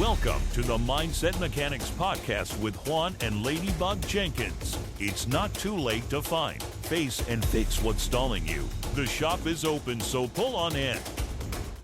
Welcome to the Mindset Mechanics Podcast with Juan and Ladybug Jenkins. It's not too late to find, face, and fix what's stalling you. The shop is open, so pull on in.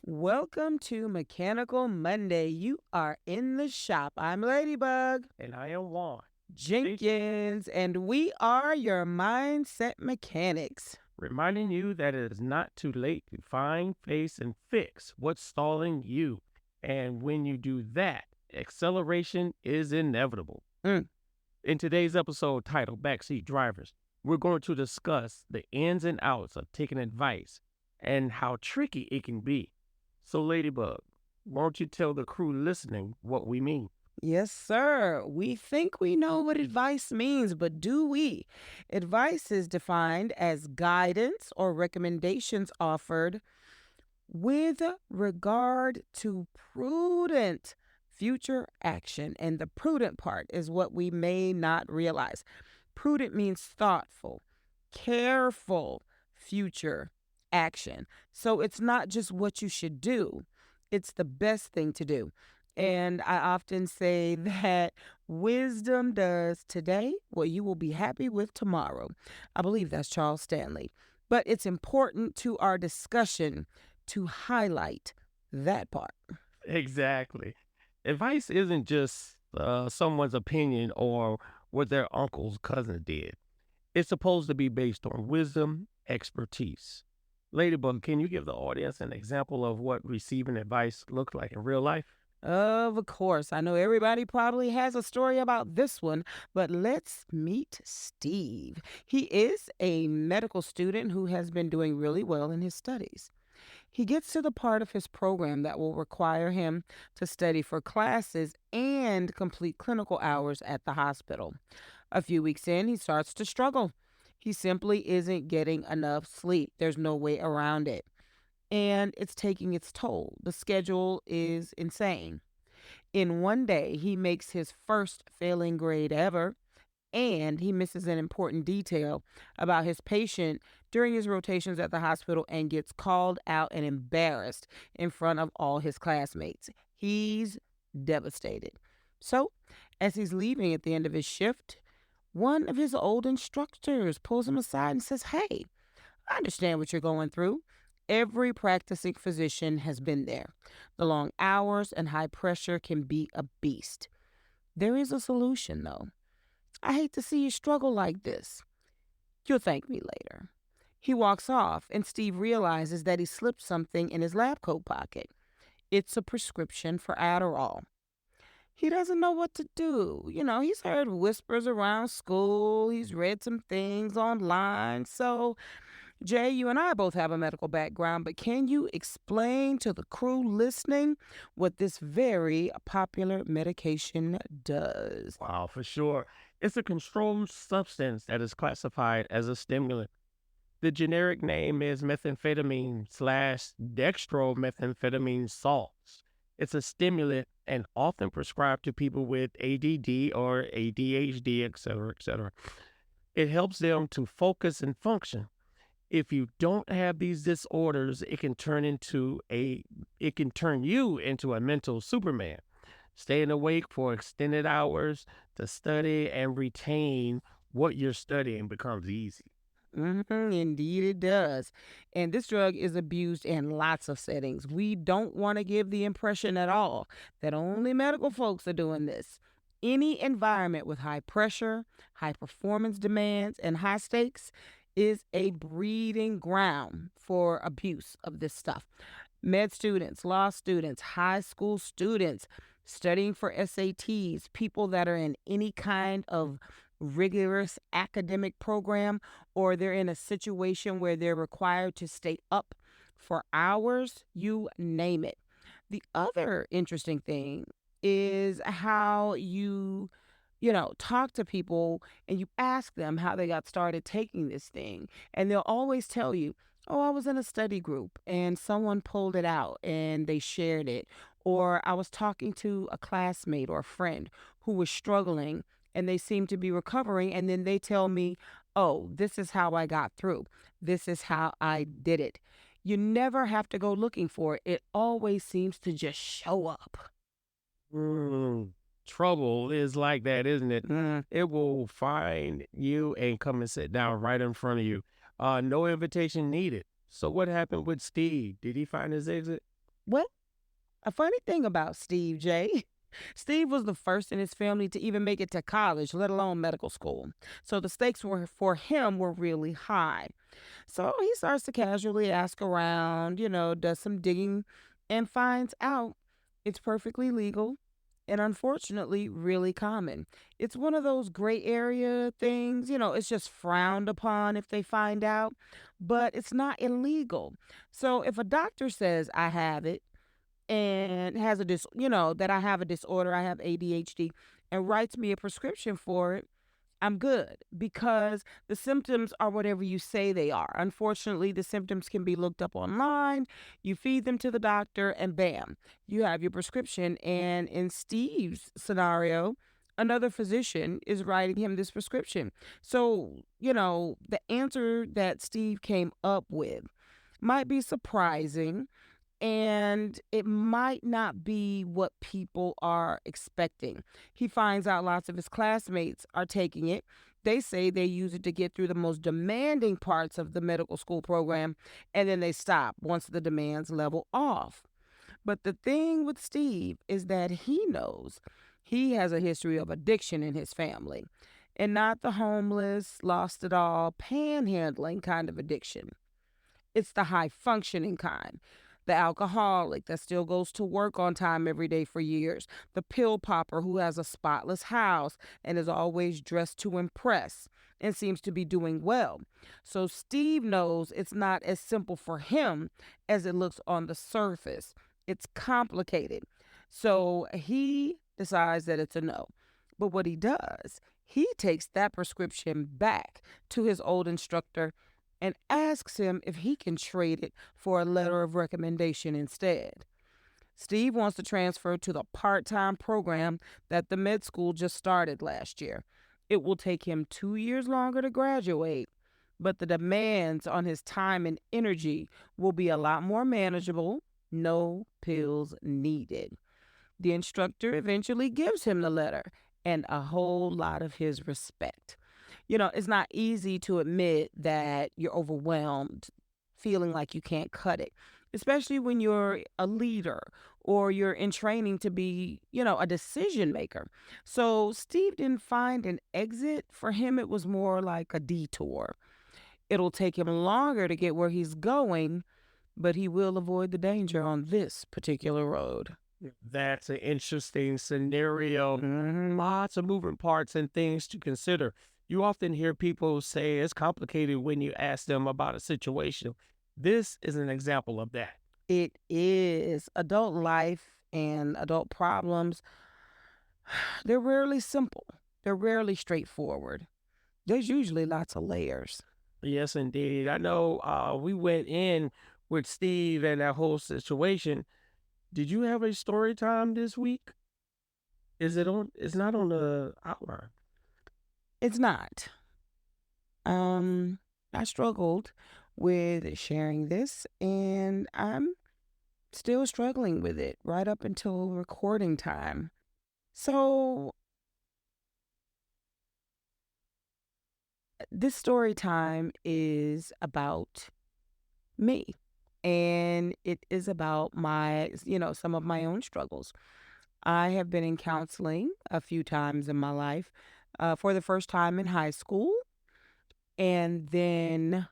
Welcome to Mechanical Monday. You are in the shop. I'm Ladybug. And I am Juan Jenkins, and we are your Mindset Mechanics. reminding you that it is not too late to find, face, and fix what's stalling you. And when you do that, acceleration is inevitable. In today's episode titled Backseat Drivers, we're going to discuss the ins and outs of taking advice and how tricky it can be. So, Ladybug, won't you tell the crew listening what we mean? Yes, sir. We think we know what advice means, but do we? Advice is defined as guidance or recommendations offered with regard to prudent future action. And the prudent part is what we may not realize. Prudent means thoughtful, careful future action. So it's not just what you should do, it's the best thing to do. And I often say that wisdom does today what you will be happy with tomorrow. I believe that's Charles Stanley. But it's important to our discussion to highlight that part. Exactly. Advice isn't just someone's opinion or what their uncle's cousin did. It's supposed to be based on wisdom, expertise. Ladybug, can you give the audience an example of what receiving advice looks like in real life? Of course, I know everybody probably has a story about this one, but let's meet Steve. He is a medical student who has been doing really well in his studies. He gets to the part of his program that will require him to study for classes and complete clinical hours at the hospital. A few weeks in, he starts to struggle. He simply isn't getting enough sleep. There's no way around it. And it's taking its toll. The schedule is insane. In one day, he makes his first failing grade ever, and he misses an important detail about his patient during his rotations at the hospital and gets called out and embarrassed in front of all his classmates. He's devastated. So, as he's leaving at the end of his shift, one of his old instructors pulls him aside and says, "Hey, I understand what you're going through. Every practicing physician has been there. The long hours and high pressure can be a beast. There is a solution, though. I hate to see you struggle like this. You'll thank me later." He walks off, and Steve realizes that he slipped something in his lab coat pocket. It's a prescription for Adderall. He doesn't know what to do. He's heard whispers around school. He's read some things online. So, Jay, you and I both have a medical background, but can you explain to the crew listening what this very popular medication does? Wow, for sure. It's a controlled substance that is classified as a stimulant. The generic name is methamphetamine slash dextromethamphetamine salts. It's a stimulant and often prescribed to people with ADD or ADHD, etc., etc. It helps them to focus and function. If you don't have these disorders, it can turn you into a mental Superman. Staying awake for extended hours to study and retain what you're studying becomes easy. Indeed, it does. And this drug is abused in lots of settings. We don't want to give the impression at all that only medical folks are doing this. Any environment with high pressure, high performance demands, and high stakes is a breeding ground for abuse of this stuff. Med students, law students, high school students studying for SATs, people that are in any kind of rigorous academic program, or they're in a situation where they're required to stay up for hours, you name it. The other interesting thing is how you talk to people and you ask them how they got started taking this thing. And they'll always tell you, "Oh, I was in a study group and someone pulled it out and they shared it." Or I was talking to a classmate or a friend who was struggling and they seem to be recovering. And then they tell me, "Oh, this is how I got through. This is how I did it." You never have to go looking for it. It always seems to just show up. Mm, trouble is like that, isn't it? Mm. It will find you and come and sit down right in front of you. No invitation needed. So what happened with Steve? Did he find his exit? Well, a funny thing about Steve J. Steve was the first in his family to even make it to college, let alone medical school. So the stakes were for him were really high. So he starts to casually ask around, does some digging and finds out it's perfectly legal and unfortunately really common. It's one of those gray area things, it's just frowned upon if they find out, but it's not illegal. So if a doctor says I have it and has a that I have a disorder, I have ADHD and writes me a prescription for it, I'm good because the symptoms are whatever you say they are. Unfortunately, the symptoms can be looked up online. You feed them to the doctor, and bam, you have your prescription. And in Steve's scenario, another physician is writing him this prescription. So, the answer that Steve came up with might be surprising and it might not be what people are expecting. He finds out lots of his classmates are taking it. They say they use it to get through the most demanding parts of the medical school program, and then they stop once the demands level off. But the thing with Steve is that he knows he has a history of addiction in his family, and not the homeless, lost it all, panhandling kind of addiction. It's the high functioning kind. The alcoholic that still goes to work on time every day for years. The pill popper who has a spotless house and is always dressed to impress and seems to be doing well. So Steve knows it's not as simple for him as it looks on the surface. It's complicated. So he decides that it's a no. But what he does, he takes that prescription back to his old instructor and asks him if he can trade it for a letter of recommendation instead. Steve wants to transfer to the part time program that the med school just started last year. It will take him 2 years longer to graduate, but the demands on his time and energy will be a lot more manageable. No pills needed. The instructor eventually gives him the letter and a whole lot of his respect. It's not easy to admit that you're overwhelmed, feeling like you can't cut it, especially when you're a leader or you're in training to be, a decision maker. So Steve didn't find an exit. For him, it was more like a detour. It'll take him longer to get where he's going, but he will avoid the danger on this particular road. That's an interesting scenario. Lots of moving parts and things to consider. You often hear people say it's complicated when you ask them about a situation. This is an example of that. It is adult life and adult problems. They're rarely simple. They're rarely straightforward. There's usually lots of layers. Yes, indeed. I know we went in with Steve and that whole situation. Did you have a story time this week? Is it on? It's not on the outline. It's not. I struggled with sharing this and I'm still struggling with it right up until recording time. So, this story time is about me and it is about some of my own struggles. I have been in counseling a few times in my life, for the first time in high school and then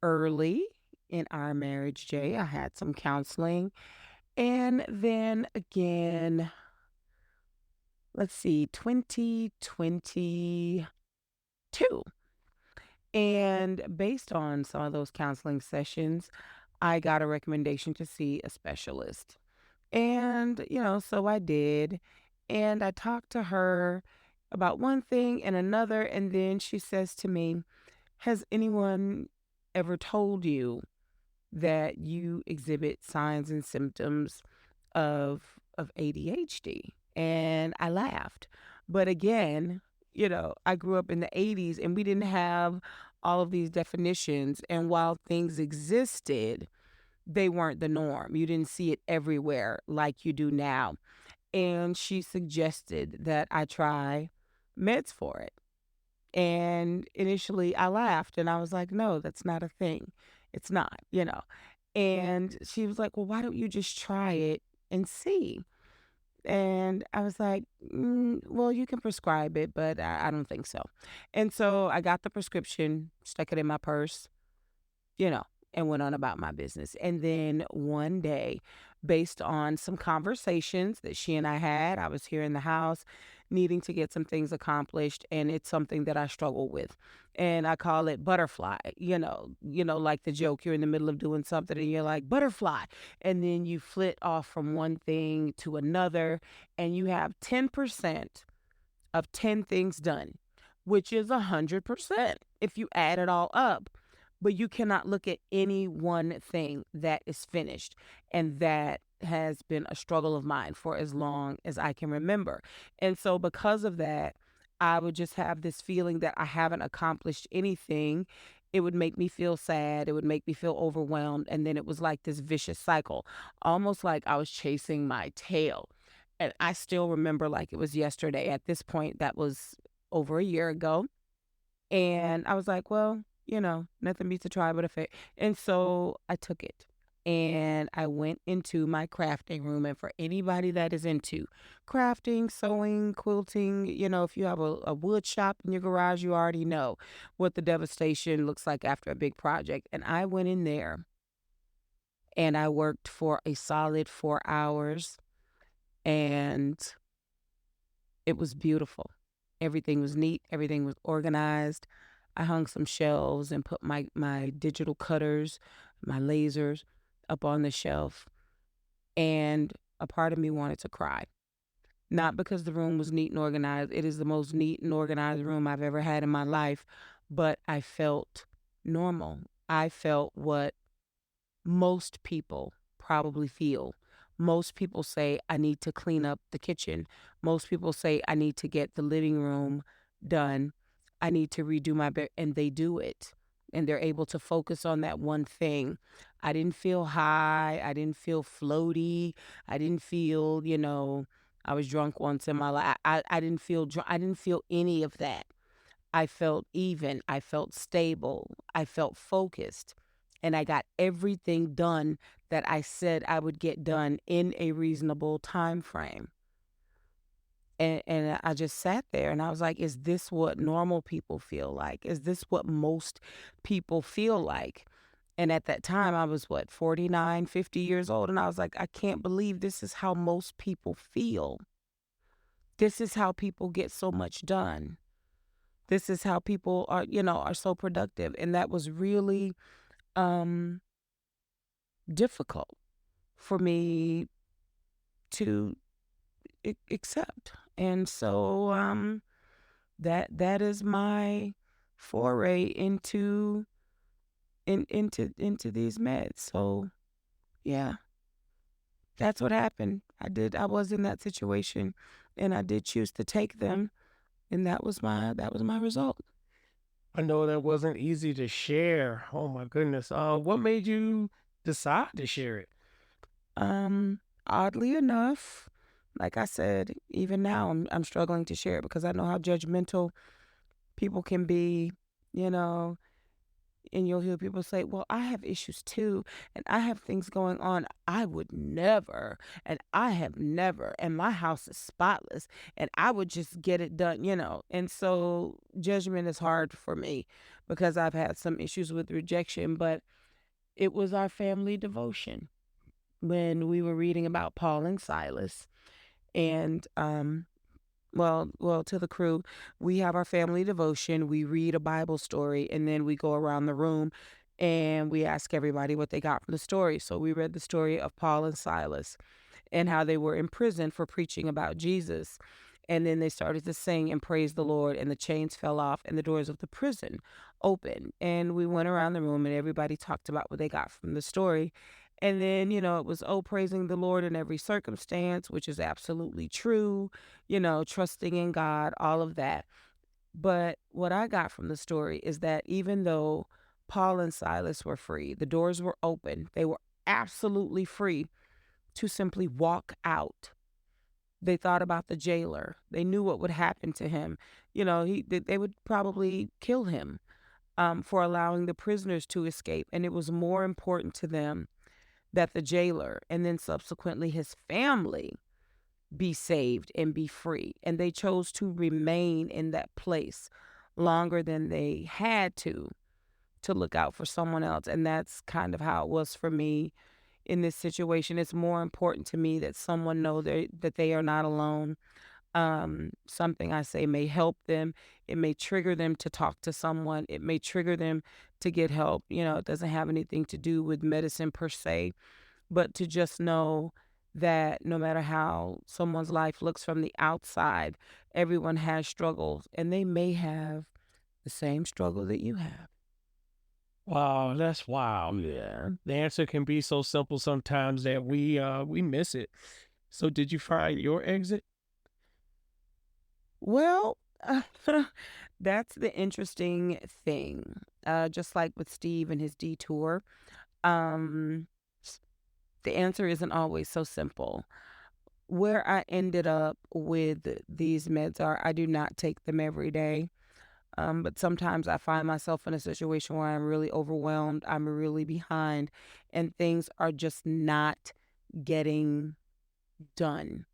early in our marriage, Jay, I had some counseling. And then again, let's see, 2022. And based on some of those counseling sessions, I got a recommendation to see a specialist. And, so I did. And I talked to her about one thing and another. And then she says to me, has anyone ever told you that you exhibit signs and symptoms of ADHD? And I laughed. But again, I grew up in the 80s and we didn't have all of these definitions. And while things existed, they weren't the norm. You didn't see it everywhere like you do now. and she suggested that I try meds for it. And initially I laughed and I was like, no, that's not a thing. It's not. And she was like, well, why don't you just try it and see? And I was like, well, you can prescribe it, but I don't think so. And so I got the prescription, stuck it in my purse, you know, and went on about my business. And then one day, based on some conversations that she and I had, I was here in the house needing to get some things accomplished, and it's something that I struggle with. And I call it butterfly, like the joke, you're in the middle of doing something and you're like, butterfly. And then you flit off from one thing to another, and you have 10% of 10 things done, which is 100% if you add it all up. But you cannot look at any one thing that is finished. And that has been a struggle of mine for as long as I can remember. And so, because of that, I would just have this feeling that I haven't accomplished anything. It would make me feel sad. It would make me feel overwhelmed. And then it was like this vicious cycle, almost like I was chasing my tail. And I still remember like it was yesterday. At this point, that was over a year ago. And I was like, well, nothing beats a try but a fail. And so I took it and I went into my crafting room. And for anybody that is into crafting, sewing, quilting, if you have a wood shop in your garage, you already know what the devastation looks like after a big project. And I went in there and I worked for a solid 4 hours, and it was beautiful. Everything was neat. Everything was organized. I hung some shelves and put my digital cutters, my lasers up on the shelf. And a part of me wanted to cry. Not because the room was neat and organized. It is the most neat and organized room I've ever had in my life. But I felt normal. I felt what most people probably feel. Most people say, I need to clean up the kitchen. Most people say, I need to get the living room done. I need to redo my bed. And they do it. And they're able to focus on that one thing. I didn't feel high. I didn't feel floaty. I didn't feel, I was drunk once in my life. I didn't feel drunk. I didn't feel any of that. I felt even. I felt stable. I felt focused. And I got everything done that I said I would get done in a reasonable time frame. And I just sat there and I was like, is this what normal people feel like? Is this what most people feel like? And at that time, I was 49, 50 years old. And I was like, I can't believe this is how most people feel. This is how people get so much done. This is how people are so productive. And that was really um, difficult for me to accept. And so that is my foray into these meds. So yeah, that's what happened. I was in that situation and I did choose to take them, and that was my result. I know that wasn't easy to share. Oh my goodness. What made you decide to share it? Oddly enough, like I said, even now I'm struggling to share it because I know how judgmental people can be, you know, and you'll hear people say, well, I have issues too, and I have things going on. I would never, and I have never, and my house is spotless, and I would just get it done. And so judgment is hard for me because I've had some issues with rejection, but it was our family devotion when we were reading about Paul and Silas. And well, to the crew, we have our family devotion. We read a Bible story, and then we go around the room and we ask everybody what they got from the story. So we read the story of Paul and Silas and how they were in prison for preaching about Jesus. And then they started to sing and praise the Lord, and the chains fell off and the doors of the prison opened. And we went around the room and everybody talked about what they got from the story. And then, it was, praising the Lord in every circumstance, which is absolutely true, trusting in God, all of that. But what I got from the story is that even though Paul and Silas were free, the doors were open, they were absolutely free to simply walk out They thought about the jailer. They knew what would happen to him. They would probably kill him for allowing the prisoners to escape. And it was more important to them that the jailer and then subsequently his family be saved and be free. And they chose to remain in that place longer than they had to look out for someone else. And that's kind of how it was for me in this situation. It's more important to me that someone know that they are not alone. Something I say may help them. It may trigger them to talk to someone. It may trigger them to get help. It doesn't have anything to do with medicine per se, but to just know that no matter how someone's life looks from the outside, everyone has struggles and they may have the same struggle that you have. Wow, that's wild. Yeah. The answer can be so simple sometimes that we miss it. So did you find your exit? Well, that's the interesting thing. Just like with Steve and his detour, um, the answer isn't always so simple. Where I ended up with these meds are I do not take them every day. But sometimes I find myself in a situation where I'm really overwhelmed, I'm really behind, and things are just not getting done.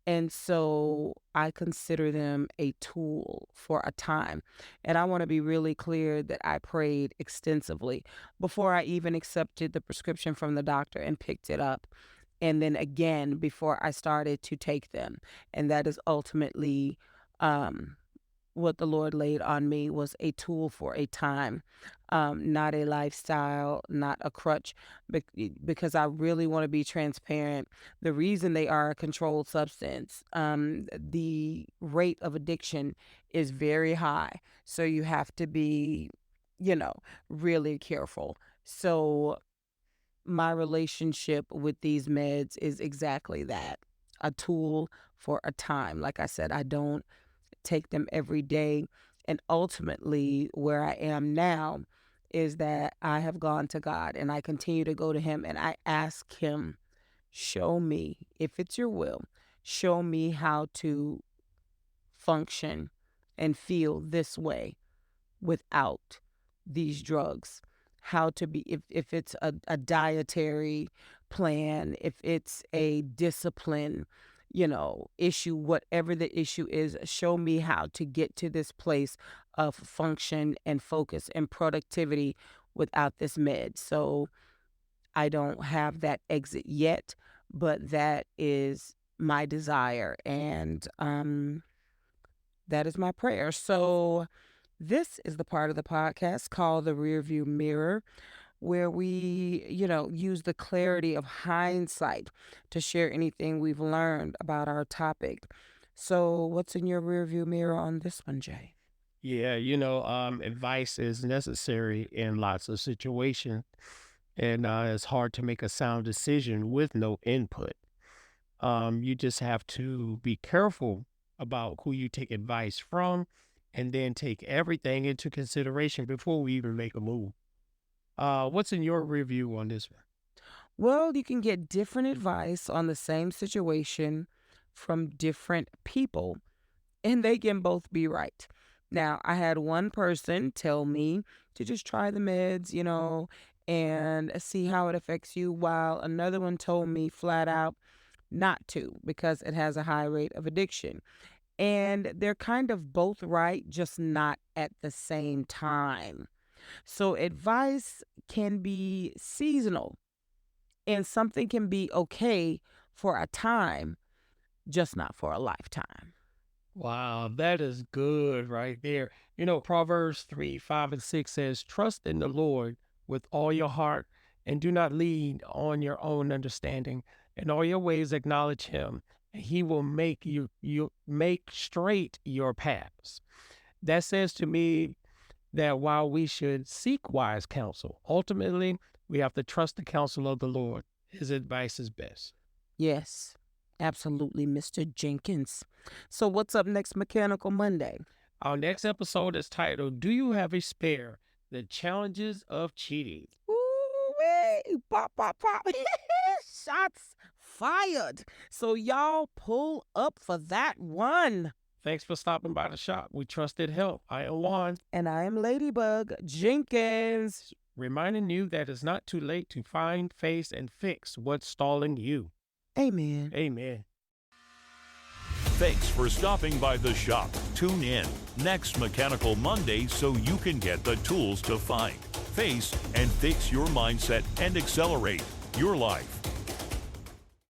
And so I consider them a tool for a time. And I want to be really clear that I prayed extensively before I even accepted the prescription from the doctor and picked it up. And then again before I started to take them. And that is ultimately um, what the Lord laid on me was a tool for a time, not a lifestyle, not a crutch, because I really want to be transparent. The reason they are a controlled substance, the rate of addiction is very high. So you have to be, you know, really careful. So my relationship with these meds is exactly that, a tool for a time. Like I said, I don't take them every day. And ultimately, where I am now is that I have gone to God and I continue to go to Him and I ask Him, show me, if it's your will, show me how to function and feel this way without these drugs. How to be, if it's a dietary plan, if it's a discipline, issue, whatever the issue is, show me how to get to this place of function and focus and productivity without this med. So I don't have that exit yet, but that is my desire. And that is my prayer. So this is the part of the podcast called the Rearview Mirror, where we, use the clarity of hindsight to share anything we've learned about our topic. So, what's in your rearview mirror on this one, Jay? Yeah, advice is necessary in lots of situations, and it's hard to make a sound decision with no input. You just have to be careful about who you take advice from, and then take everything into consideration before we even make a move. What's in your review on this one? Well, you can get different advice on the same situation from different people, and they can both be right. Now, I had one person tell me to just try the meds, and see how it affects you, while another one told me flat out not to because it has a high rate of addiction. And they're kind of both right, just not at the same time. So, advice can be seasonal and something can be okay for a time, just not for a lifetime. Wow, that is good right there. Proverbs 3, 5, and 6 says, trust in the Lord with all your heart and do not lean on your own understanding. In all your ways acknowledge him, and he will make you make straight your paths. That says to me that while we should seek wise counsel, ultimately we have to trust the counsel of the Lord. His advice is best. Yes, absolutely, Mr. Jenkins. So, what's up next, Mechanical Monday? Our next episode is titled, Do You Have a Spare? The Challenges of Cheating. Ooh, pop, pop, pop. Shots fired. So y'all pull up for that one. Thanks for stopping by the shop. We trusted help. I am Juan, And I am Ladybug Jenkins. reminding you that it's not too late to find, face, and fix what's stalling you. Amen. Amen. Thanks for stopping by the shop. Tune in next Mechanical Monday so you can get the tools to find, face, and fix your mindset and accelerate your life.